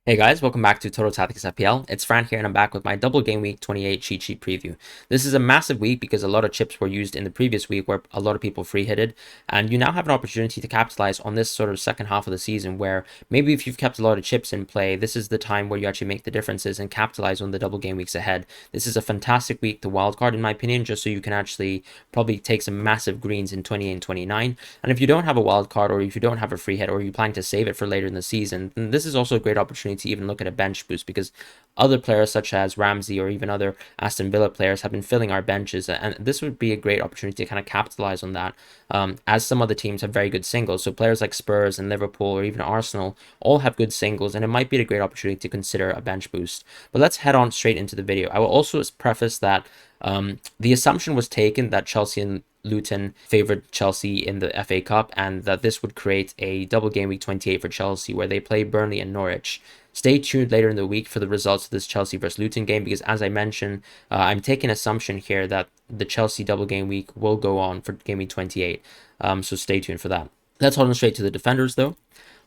Hey guys, welcome back to Total Tactics FPL. It's Fran here and I'm back with my Double Gameweek 28 cheat sheet preview. This is a massive week because a lot of chips were used in the previous week where a lot of people free hitted, and you now have an opportunity to capitalize on this sort of second half of the season where maybe if you've kept a lot of chips in play, this is the time where you actually make the differences and capitalize on the double game weeks ahead. This is a fantastic week to wildcard in my opinion, just so you can actually probably take some massive greens in 28 and 29. And if you don't have a wildcard, or if you don't have a free hit, or you plan to save it for later in the season, then this is also a great opportunity to even look at a bench boost, because other players such as Ramsey or even other Aston Villa players have been filling our benches, and this would be a great opportunity to kind of capitalize on that, as some other teams have very good singles. So players like Spurs and Liverpool or even Arsenal all have good singles, and it might be a great opportunity to consider a bench boost. But let's head on straight into the video. I will also preface that the assumption was taken that Chelsea and Luton favored Chelsea in the FA Cup, and that this would create a double game week 28 for Chelsea where they play Burnley and Norwich. Stay tuned later in the week for the results of this Chelsea versus Luton game, because as I mentioned, I'm taking assumption here that the Chelsea double game week will go on for game week 28. So stay tuned for that. Let's hold on straight to the defenders though.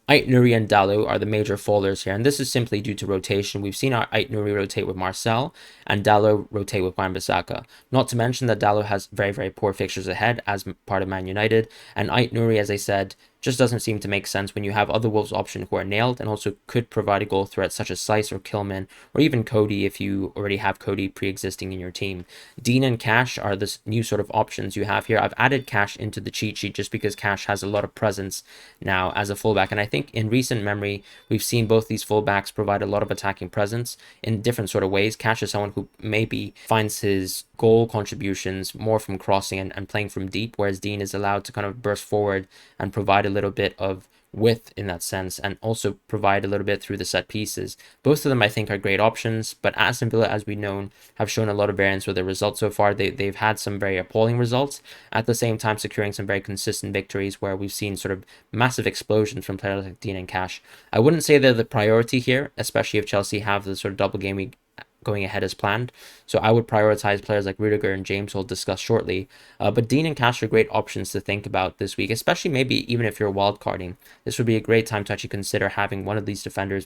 Ait-Nouri and Dalot are the major fallers here, and this is simply due to rotation. We've seen our Ait-Nouri rotate with Marcel and Dalot rotate with Wan-Bissaka. Not to mention that Dalot has very, very poor fixtures ahead as part of Man United, and Ait-Nouri, as I said, just doesn't seem to make sense when you have other Wolves options who are nailed and also could provide a goal threat such as Slice or Kilman, or even Cody if you already have Cody pre-existing in your team. Dean and Cash are the new sort of options you have here. I've added Cash into the cheat sheet just because Cash has a lot of presence now as a fullback, and I think in recent memory we've seen both these fullbacks provide a lot of attacking presence in different sort of ways. Cash is someone who maybe finds his goal contributions more from crossing and playing from deep, whereas Dean is allowed to kind of burst forward and provide a little bit of width in that sense, and also provide a little bit through the set pieces. Both of them I think are great options, but Aston Villa, as we know, have shown a lot of variance with their results so far. They've had some very appalling results, at the same time securing some very consistent victories where we've seen sort of massive explosions from players like Dean and Cash. I wouldn't say they're the priority here, especially if Chelsea have the sort of double game week going ahead as planned. So I would prioritize players like Rudiger and James, we'll discuss shortly. But Dean and Cash are great options to think about this week, especially maybe even if you're wildcarding. This would be a great time to actually consider having one of these defenders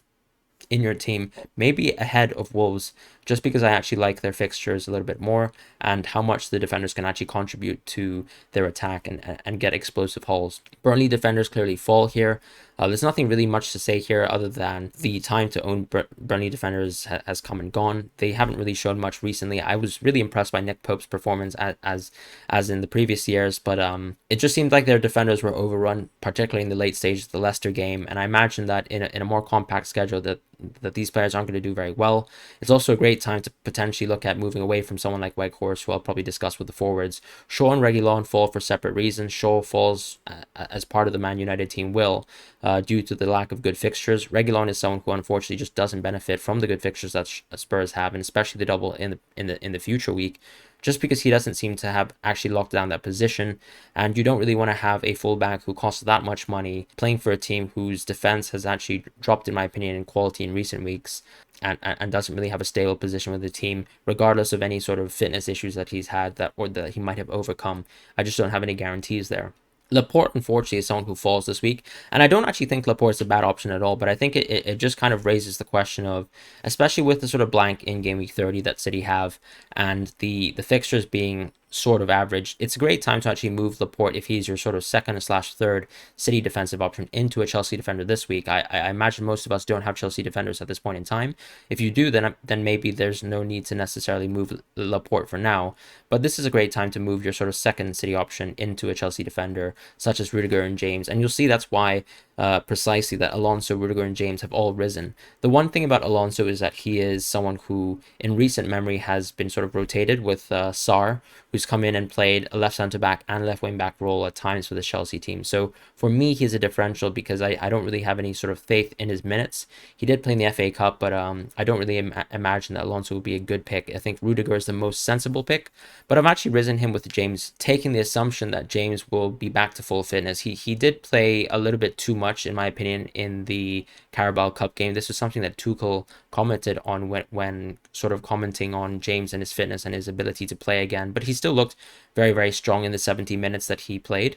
in your team, maybe ahead of Wolves, just because I actually like their fixtures a little bit more and how much the defenders can actually contribute to their attack and get explosive hauls. Burnley defenders clearly fall here. There's nothing really much to say here other than the time to own Burnley defenders has come and gone. They haven't really shown much recently. I was really impressed by Nick Pope's performance as in the previous years, but it just seemed like their defenders were overrun, particularly in the late stages of the Leicester game, and I imagine that in a more compact schedule that these players aren't going to do very well. It's also a great time to potentially look at moving away from someone like Weghorst, who I'll probably discuss with the forwards. Shaw and Reguilon fall for separate reasons. Shaw falls as part of the Man United team will, due to the lack of good fixtures. Reguilon is someone who unfortunately just doesn't benefit from the good fixtures that Spurs have, and especially the double in the future week, just because he doesn't seem to have actually locked down that position, and you don't really want to have a fullback who costs that much money playing for a team whose defense has actually dropped, in my opinion, in quality in recent weeks, and doesn't really have a stable position with the team, regardless of any sort of fitness issues that he's had or that he might have overcome. I just don't have any guarantees there. Laporte, unfortunately, is someone who falls this week, and I don't actually think Laporte's a bad option at all, but I think it just kind of raises the question of, especially with the sort of blank in game week 30 that City have, and the fixtures being sort of average, it's a great time to actually move Laporte if he's your sort of second/third City defensive option into a Chelsea defender this week. I imagine most of us don't have Chelsea defenders at this point in time. If you do, then maybe there's no need to necessarily move Laporte for now, but this is a great time to move your sort of second City option into a Chelsea defender such as Rudiger and James, and you'll see that's why precisely that Alonso, Rudiger, and James have all risen. The one thing about Alonso is that he is someone who, in recent memory, has been sort of rotated with Sarr, who's come in and played a left centre back and left wing back role at times for the Chelsea team. So for me, he's a differential because I don't really have any sort of faith in his minutes. He did play in the FA Cup, but I don't really imagine that Alonso would be a good pick. I think Rudiger is the most sensible pick, but I've actually risen him with James, taking the assumption that James will be back to full fitness. He did play a little bit too much, in my opinion, in the Carabao Cup game. This was something that Tuchel commented on when sort of commenting on James and his fitness and his ability to play again, but he still looked very, very strong in the 70 minutes that he played.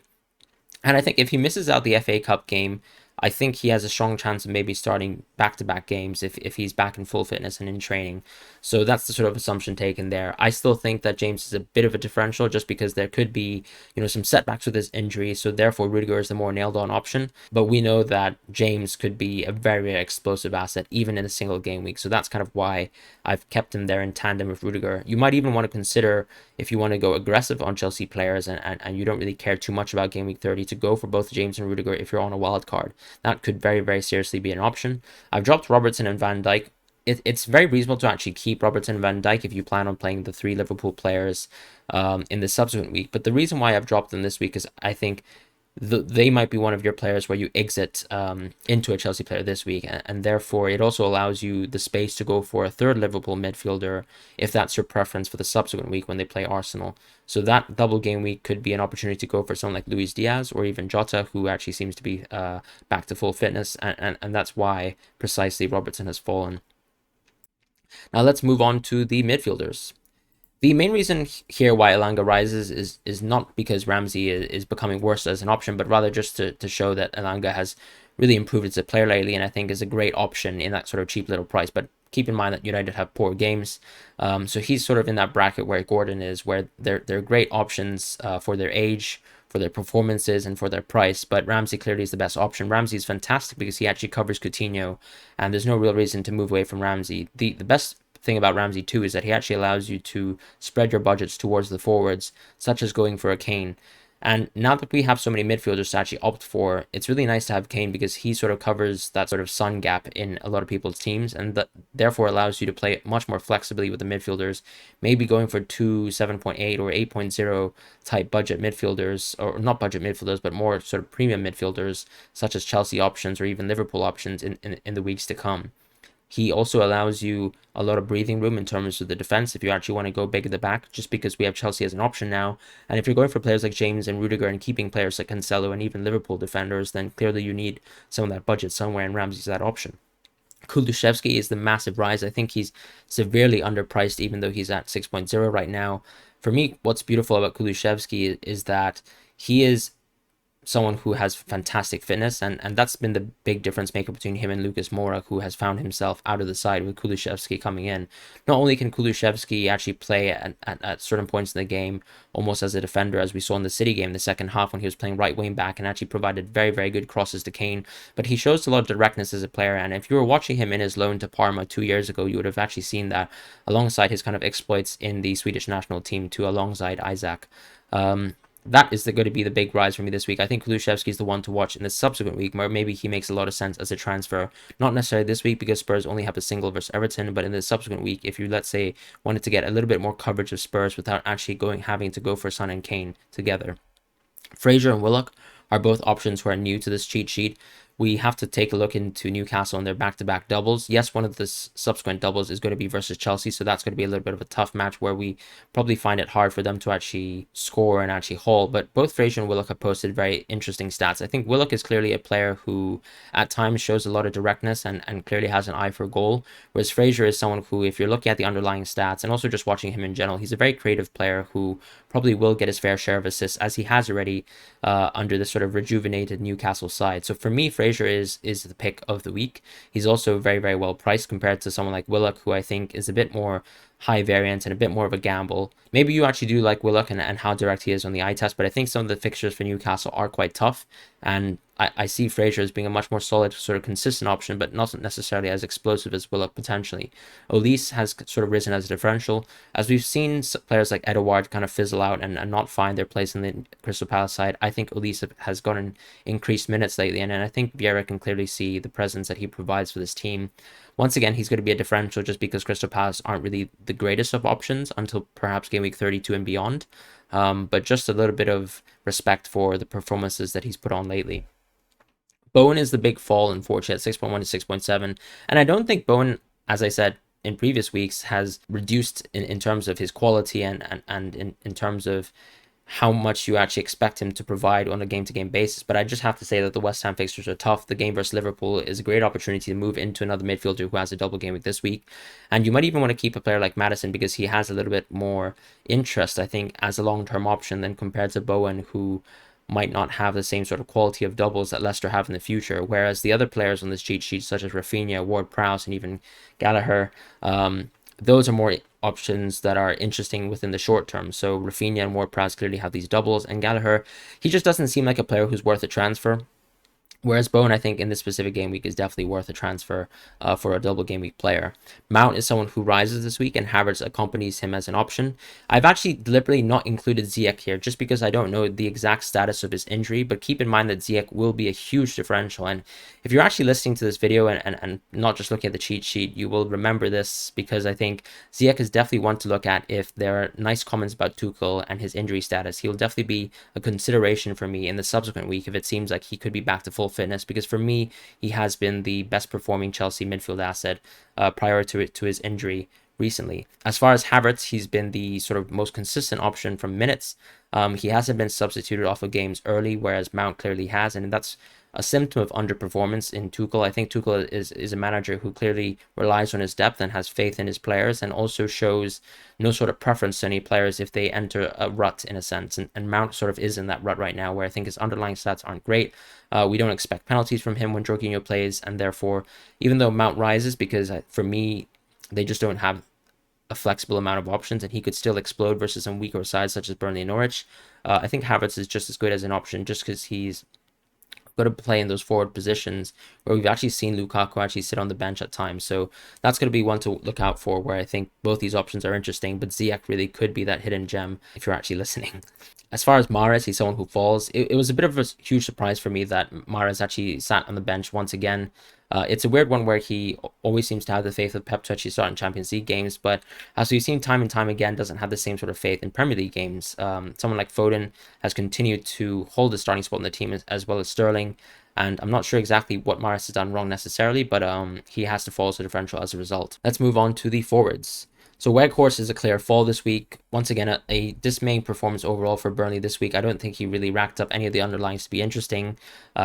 And I think if he misses out the FA Cup game, I think he has a strong chance of maybe starting back-to-back games if he's back in full fitness and in training. So that's the sort of assumption taken there. I still think that James is a bit of a differential just because there could be, some setbacks with his injury. So therefore, Rudiger is the more nailed-on option. But we know that James could be a very, very explosive asset even in a single game week. So that's kind of why I've kept him there in tandem with Rudiger. You might even want to consider, if you want to go aggressive on Chelsea players and you don't really care too much about game week 30, to go for both James and Rudiger if you're on a wild card. That could very, very seriously be an option. I've dropped Robertson and Van Dijk. It's very reasonable to actually keep Robertson and Van Dijk if you plan on playing the three Liverpool players in the subsequent week. But the reason why I've dropped them this week is I think they might be one of your players where you exit into a Chelsea player this week, and therefore it also allows you the space to go for a third Liverpool midfielder if that's your preference for the subsequent week when they play Arsenal. So that double game week could be an opportunity to go for someone like Luis Diaz or even Jota, who actually seems to be back to full fitness, and that's why precisely Robertson has fallen. Now let's move on to the midfielders. The main reason here why Elanga rises is not because Ramsey is becoming worse as an option, but rather just to show that Elanga has really improved as a player lately, and I think is a great option in that sort of cheap little price. But keep in mind that United have poor games, so he's sort of in that bracket where Gordon is, where they're great options for their age, for their performances, and for their price. But Ramsey clearly is the best option. Ramsey is fantastic because he actually covers Coutinho, and there's no real reason to move away from Ramsey. The best thing about Ramsey too is that he actually allows you to spread your budgets towards the forwards, such as going for a Kane. And now that we have so many midfielders to actually opt for, it's really nice to have Kane because he sort of covers that sort of sun gap in a lot of people's teams, and that therefore allows you to play much more flexibly with the midfielders, maybe going for two 7.8 or 8.0 type budget midfielders, or not budget midfielders, but more sort of premium midfielders, such as Chelsea options or even Liverpool options in the weeks to come. He also allows you a lot of breathing room in terms of the defense if you actually want to go big at the back, just because we have Chelsea as an option now. And if you're going for players like James and Rudiger and keeping players like Cancelo and even Liverpool defenders, then clearly you need some of that budget somewhere, and Ramsey's that option. Kulusevski is the massive rise. I think he's severely underpriced, even though he's at 6.0 right now. For me, what's beautiful about Kulusevski is that he is someone who has fantastic fitness, and that's been the big difference maker between him and Lucas Moura, who has found himself out of the side with Kulusevski coming in. Not only can Kulusevski actually play at certain points in the game almost as a defender, as we saw in the City game the second half when he was playing right wing back and actually provided very, very good crosses to Kane, but he shows a lot of directness as a player. And if you were watching him in his loan to Parma 2 years ago, you would have actually seen that alongside his kind of exploits in the Swedish national team too, alongside Isaac. That is going to be the big rise for me this week. I think Kulusevski is the one to watch in the subsequent week, where maybe he makes a lot of sense as a transfer. Not necessarily this week because Spurs only have a single versus Everton, but in the subsequent week, if you, let's say, wanted to get a little bit more coverage of Spurs without actually having to go for Son and Kane together. Fraser and Willock are both options who are new to this cheat sheet. We have to take a look into Newcastle and their back-to-back doubles. Yes, one of the subsequent doubles is going to be versus Chelsea, so that's going to be a little bit of a tough match where we probably find it hard for them to actually score and actually haul. But both Fraser and Willock have posted very interesting stats. I think Willock is clearly a player who at times shows a lot of directness and clearly has an eye for goal, whereas Fraser is someone who, if you're looking at the underlying stats and also just watching him in general, he's a very creative player who probably will get his fair share of assists, as he has already under the sort of rejuvenated Newcastle side. So for me, Fraser is the pick of the week. He's also very, very well priced compared to someone like Willock, who I think is a bit more high variance and a bit more of a gamble. Maybe you actually do like Willock and how direct he is on the eye test, but I think some of the fixtures for Newcastle are quite tough, and I see Fraser as being a much more solid, sort of consistent option, but not necessarily as explosive as Willock potentially. Olise has sort of risen as a differential. As we've seen players like Edouard kind of fizzle out and not find their place in the Crystal Palace side, I think Olise has gotten increased minutes lately, and I think Vieira can clearly see the presence that he provides for this team. Once again, he's going to be a differential just because Crystal Palace aren't really the greatest of options until perhaps game week 32 and beyond. But just a little bit of respect for the performances that he's put on lately. Bowen is the big fall, unfortunately, at 6.1 to 6.7. And I don't think Bowen, as I said in previous weeks, has reduced in terms of his quality and in terms of how much you actually expect him to provide on a game-to-game basis. But I just have to say that the West Ham fixtures are tough. The game versus Liverpool is a great opportunity to move into another midfielder who has a double game week this week. And you might even want to keep a player like Maddison because he has a little bit more interest, I think, as a long-term option than compared to Bowen, who might not have the same sort of quality of doubles that Leicester have in the future. Whereas the other players on this cheat sheet, such as Rafinha, Ward-Prowse, and even Gallagher, those are more options that are interesting within the short term. So Rafinha and Ward-Prowse clearly have these doubles, and Gallagher, he just doesn't seem like a player who's worth a transfer. Whereas Bowen, I think, in this specific game week is definitely worth a transfer for a double game week player. Mount is someone who rises this week, and Havertz accompanies him as an option. I've actually deliberately not included Ziyech here just because I don't know the exact status of his injury, but keep in mind that Ziyech will be a huge differential. And if you're actually listening to this video and not just looking at the cheat sheet, you will remember this because I think Ziyech is definitely one to look at if there are nice comments about Tuchel and his injury status. He'll definitely be a consideration for me in the subsequent week if it seems like he could be back to full fitness, because for me he has been the best performing Chelsea midfield asset prior to his injury recently. As far as Havertz, he's been the sort of most consistent option from minutes. He hasn't been substituted off of games early, whereas Mount clearly has, and that's a symptom of underperformance in Tuchel. I think Tuchel is a manager who clearly relies on his depth and has faith in his players, and also shows no sort of preference to any players if they enter a rut in a sense. And Mount sort of is in that rut right now, where I think his underlying stats aren't great. We don't expect penalties from him when Jorginho plays, and therefore, even though Mount rises, because for me, they just don't have a flexible amount of options, and he could still explode versus some weaker sides such as Burnley and Norwich. I think Havertz is just as good as an option just because he's got to play in those forward positions where we've actually seen Lukaku actually sit on the bench at times. So that's going to be one to look out for, where I think both these options are interesting, but Ziyech really could be that hidden gem if you're actually listening. As far as Mahrez, he's someone who falls. It was a bit of a huge surprise for me that Mahrez actually sat on the bench once again. It's a weird one where he always seems to have the faith of Pep to actually start in Champions League games, but as we've seen time and time again, doesn't have the same sort of faith in Premier League games. Someone like Foden has continued to hold the starting spot in the team as well as Sterling, and I'm not sure exactly what Mahrez has done wrong necessarily, but he has to fall to differential as a result. Let's move on to the forwards. So Weghorst is a clear fall this week. Once again, a dismaying performance overall for Burnley this week. I don't think he really racked up any of the underlines to be interesting.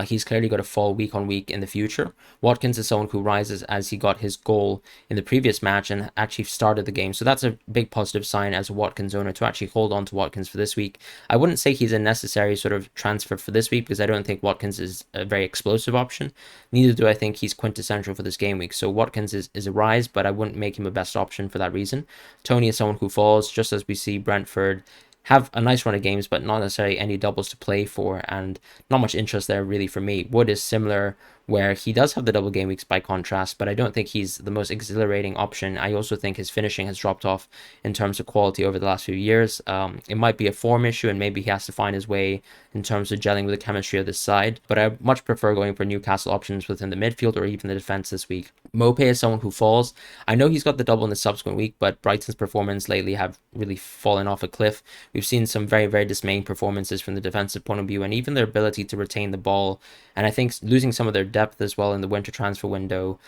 He's clearly got to fall week on week in the future. Watkins is someone who rises as he got his goal in the previous match and actually started the game. So that's a big positive sign as a Watkins owner to actually hold on to Watkins for this week. I wouldn't say he's a necessary sort of transfer for this week because I don't think Watkins is a very explosive option. Neither do I think he's quintessential for this game week. So Watkins is a rise, but I wouldn't make him a best option for that reason. Tony is someone who falls, just as we see Brentford have a nice run of games, but not necessarily any doubles to play for, and not much interest there really for me. Wood is similar, where he does have the double game weeks by contrast, but I don't think he's the most exhilarating option. I also think his finishing has dropped off in terms of quality over the last few years. It might be a form issue, and maybe he has to find his way in terms of gelling with the chemistry of this side, but I much prefer going for Newcastle options within the midfield or even the defense this week. Mope is someone who falls. I know he's got the double in the subsequent week, but Brighton's performance lately have really fallen off a cliff. We've seen some very, very dismaying performances from the defensive point of view, and even their ability to retain the ball. And I think losing some of their depth as well in the winter transfer window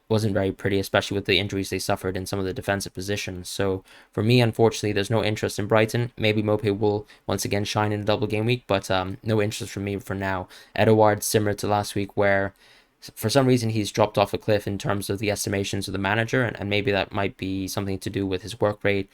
wasn't very pretty, especially with the injuries they suffered in some of the defensive positions. So for me, unfortunately, there's no interest in Brighton. Maybe Mope will once again shine in the double game week, but no interest from me for now. Edouard, similar to last week, where for some reason he's dropped off a cliff in terms of the estimations of the manager, and maybe that might be something to do with his work rate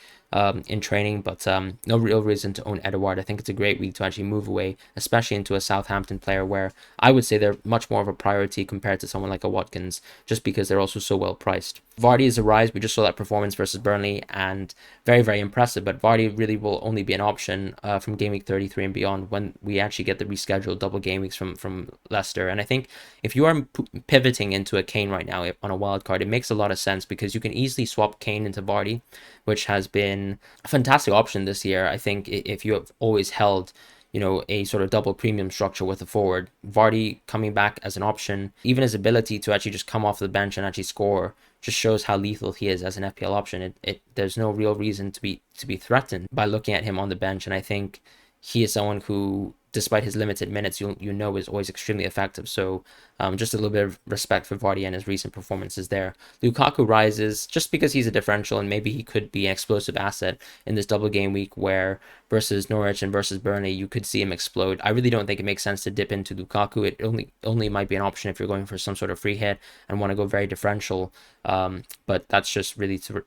in training, but no real reason to own Edouard. I think it's a great week to actually move away, especially into a Southampton player where I would say they're much more of a priority compared to someone like a Watkins, just because they're also so well priced. Vardy is a rise. We just saw that performance versus Burnley, and very, very impressive, but Vardy really will only be an option from game week 33 and beyond when we actually get the rescheduled double game weeks from Leicester. And I think if you are pivoting into a Kane right now on a wild card, it makes a lot of sense because you can easily swap Kane into Vardy, which has been a fantastic option this year. I think if you have always held a sort of double premium structure with a forward, Vardy coming back as an option, even his ability to actually just come off the bench and actually score, just shows how lethal he is as an FPL option. There's no real reason to be threatened by looking at him on the bench, and I think he is someone who, despite his limited minutes, is always extremely effective. So just a little bit of respect for Vardy and his recent performances there. Lukaku rises just because he's a differential, and maybe he could be an explosive asset in this double game week where versus Norwich and versus Burnley, you could see him explode. I really don't think it makes sense to dip into Lukaku. It only might be an option if you're going for some sort of free hit and want to go very differential. But that's just really to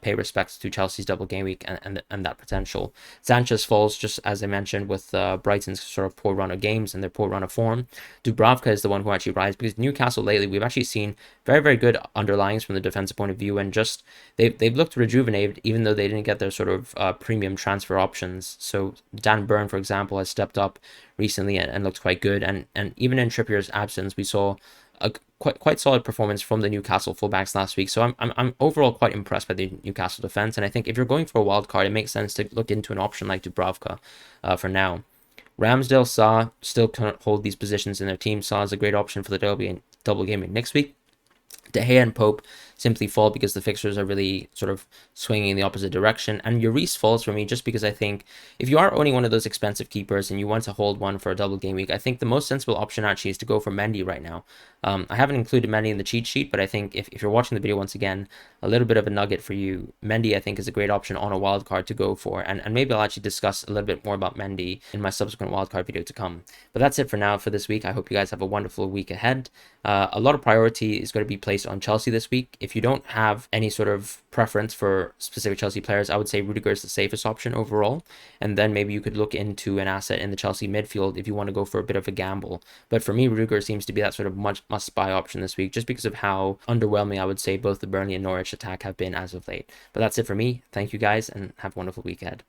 pay respects to Chelsea's double game week and that potential. Sanchez falls, just as I mentioned, with Brighton's sort of poor run of games and their poor run of form. Dubravka is the one who actually rises, because Newcastle lately, we've actually seen very, very good underlyings from the defensive point of view, and just they've looked rejuvenated, even though they didn't get their sort of premium transfer options. So Dan Burn, for example, has stepped up recently and looked quite good, and even in Trippier's absence, we saw a quite solid performance from the Newcastle fullbacks last week. So I'm overall quite impressed by the Newcastle defense, and I think if you're going for a wild card, it makes sense to look into an option like Dubravka for now. Ramsdale, Saw still can't hold these positions in their team. Saw is a great option for the double game next week. De Gea and Pope simply fall because the fixtures are really sort of swinging in the opposite direction. And Lloris falls for me just because I think if you are owning one of those expensive keepers and you want to hold one for a double game week, I think the most sensible option actually is to go for Mendy right now. I haven't included Mendy in the cheat sheet, but I think if you're watching the video once again, a little bit of a nugget for you. Mendy, I think, is a great option on a wild card to go for. And maybe I'll actually discuss a little bit more about Mendy in my subsequent wildcard video to come. But that's it for now for this week. I hope you guys have a wonderful week ahead. A lot of priority is going to be placed on Chelsea this week. If you don't have any sort of preference for specific Chelsea players, I would say Rudiger is the safest option overall. And then maybe you could look into an asset in the Chelsea midfield if you want to go for a bit of a gamble. But for me, Rudiger seems to be that sort of must-buy option this week, just because of how underwhelming I would say both the Burnley and Norwich attack have been as of late. But that's it for me. Thank you guys, and have a wonderful week ahead.